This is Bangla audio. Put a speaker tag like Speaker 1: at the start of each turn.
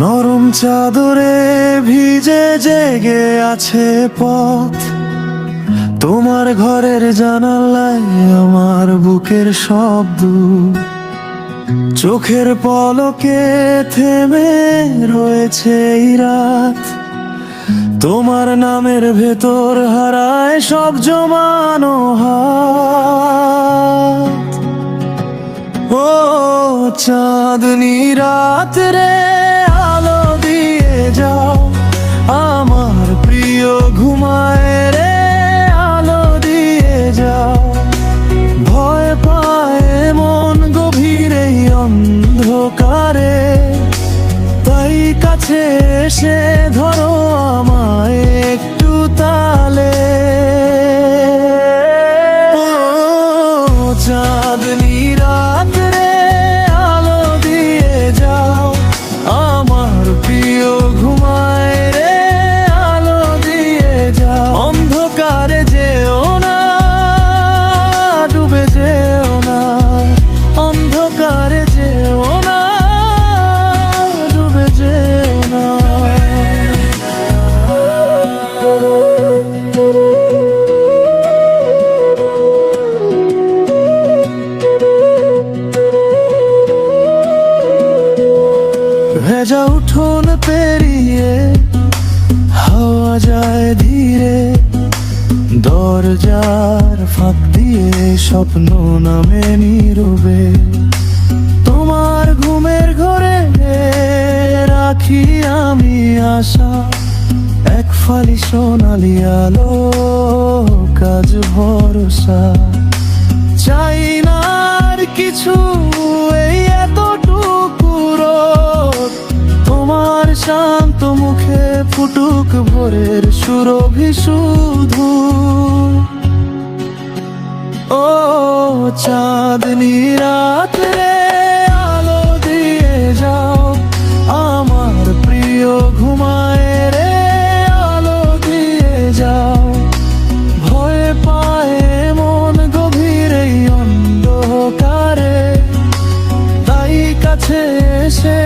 Speaker 1: নরম চাদরে ভিজে জেগে আছে পথ, তোমার ঘরের জানালায় আমার বুকের শব্দ, চোখের পলকে থেমে রয়েছে এই রাত, তোমার নামের ভেতর হারায় সব জমানো হাত। ও চাঁদনি রাত রে, আলো দিয়ে যাও, আমার প্রিয় ঘুমায় রে, আলো দিয়ে যাও। ভয় পায় মন গভীর এই অন্ধকারে, তাই কাছে এসে ধরো আমায় একটু তালে। ও চাঁদনি রাত রে, আলো দিয়ে যাও, আমার প্রিয় ঘুমায় রে, আলো দিয়ে যাও। অন্ধকারে যেও না, ডুবে যেও না, অন্ধকারে যেও না, ডুবে যেও না। ভেজা উঠোন পেরিয়ে হাওয়া যায় ধীরে, দরজার ফাঁক দিয়ে স্বপ্ন নামে নীরবে। তোমার ঘুমের ঘরে রাখি আমি আশা, এক ফালি সোনালি আলো, কাজ ভরসা। চাই না আর কিছু, এই এতটুকু রোদ, তোমার শান্ত মুখে ফুটুক ভোরের সুরভি শুধু। ও চাঁদনি রাত রে, আলো দিয়ে যাও, আমার প্রিয় ঘুমায় রে, আলো দিয়ে যাও। ভয় পায় মন গভীর এই অন্ধকারে, তাই কাছে এসে